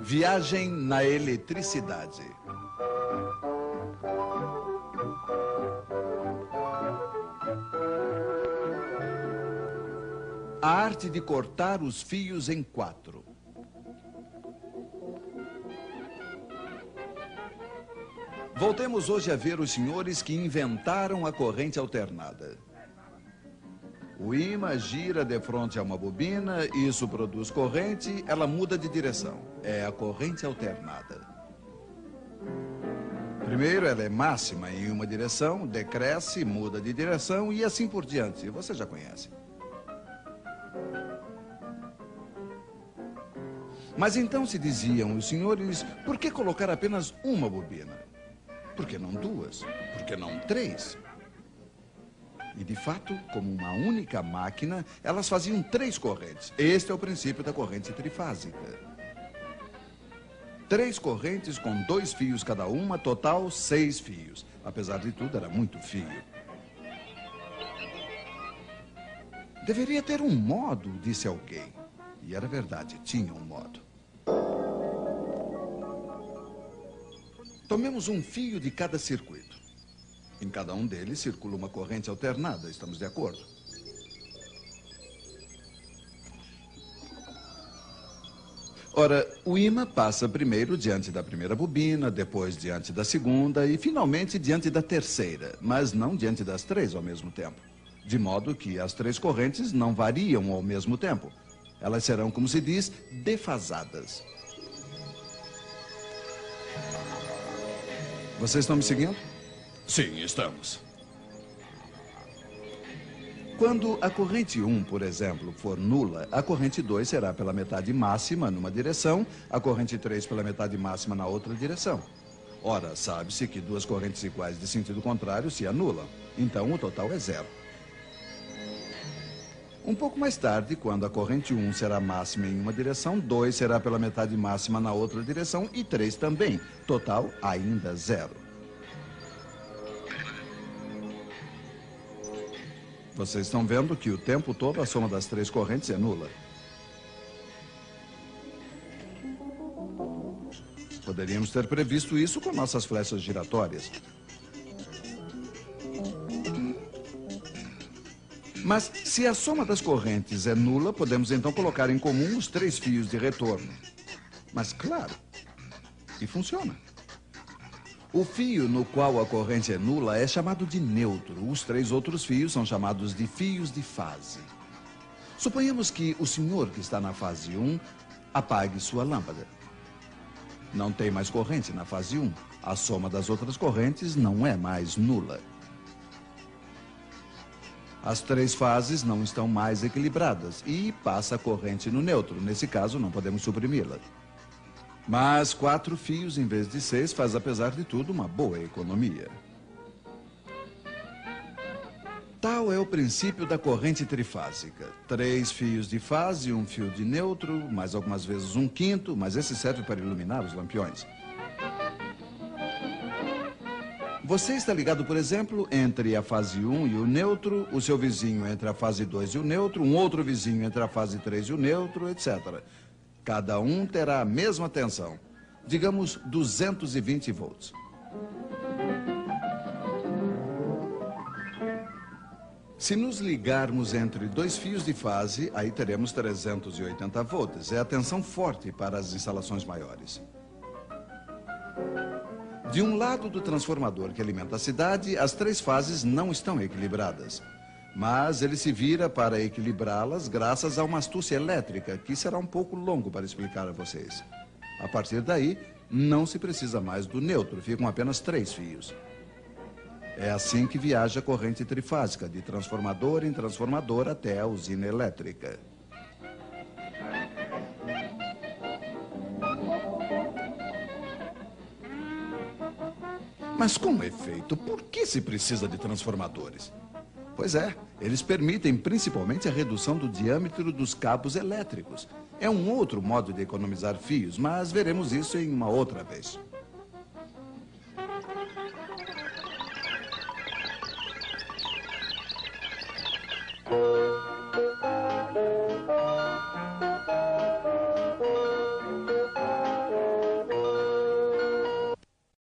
Viagem na eletricidade. A arte de cortar os fios em 4. Voltemos hoje a ver os senhores que inventaram a corrente alternada. O ímã gira de frente a uma bobina, isso produz corrente, ela muda de direção. É a corrente alternada. Primeiro, ela é máxima em uma direção, decresce, muda de direção e assim por diante. Você já conhece. Mas então se diziam os senhores, por que colocar apenas uma bobina? Por que não 2? Por que não 3? E de fato, como uma única máquina, elas faziam 3 correntes. Este é o princípio da corrente trifásica. 3 correntes com 2 fios cada uma, total 6 fios. Apesar de tudo, era muito fio. Deveria ter um modo, disse alguém. E era verdade, tinha um modo. Tomemos um fio de cada circuito. Em cada um deles circula uma corrente alternada, estamos de acordo? Ora, o ímã passa primeiro diante da primeira bobina, depois diante da segunda e finalmente diante da terceira, mas não diante das 3 ao mesmo tempo. De modo que as 3 correntes não variam ao mesmo tempo. Elas serão, como se diz, defasadas. Vocês estão me seguindo? Sim, estamos. Quando a corrente 1, por exemplo, for nula, a corrente 2 será pela metade máxima numa direção, a corrente 3 pela metade máxima na outra direção. Ora, sabe-se que 2 correntes iguais de sentido contrário se anulam. Então, o total é 0. Um pouco mais tarde, quando a corrente 1 será máxima em uma direção, 2 será pela metade máxima na outra direção e 3 também. Total, ainda 0. Vocês estão vendo que o tempo todo a soma das 3 correntes é nula. Poderíamos ter previsto isso com nossas flechas giratórias. Mas, se a soma das correntes é nula, podemos então colocar em comum os 3 fios de retorno. Mas, claro, e funciona. O fio no qual a corrente é nula é chamado de neutro. Os 3 outros fios são chamados de fios de fase. Suponhamos que o senhor que está na fase 1 apague sua lâmpada. Não tem mais corrente na fase 1. A soma das outras correntes não é mais nula. As 3 fases não estão mais equilibradas e passa a corrente no neutro. Nesse caso, não podemos suprimi-la. Mas 4 fios em vez de 6 faz, apesar de tudo, uma boa economia. Tal é o princípio da corrente trifásica. 3 fios de fase, 1 fio de neutro, mais algumas vezes 1/5, mas esse serve para iluminar os lampiões. Você está ligado, por exemplo, entre a fase 1 e o neutro, o seu vizinho entre a fase 2 e o neutro, um outro vizinho entre a fase 3 e o neutro, etc. Cada um terá a mesma tensão, digamos 220 volts. Se nos ligarmos entre 2 fios de fase, aí teremos 380 volts. É a tensão forte para as instalações maiores. De um lado do transformador que alimenta a cidade, as 3 fases não estão equilibradas. Mas ele se vira para equilibrá-las graças a uma astúcia elétrica, que será um pouco longo para explicar a vocês. A partir daí, não se precisa mais do neutro, ficam apenas 3 fios. É assim que viaja a corrente trifásica, de transformador em transformador até a usina elétrica. Mas com efeito, por que se precisa de transformadores? Pois é, eles permitem principalmente a redução do diâmetro dos cabos elétricos. É um outro modo de economizar fios, mas veremos isso em uma outra vez.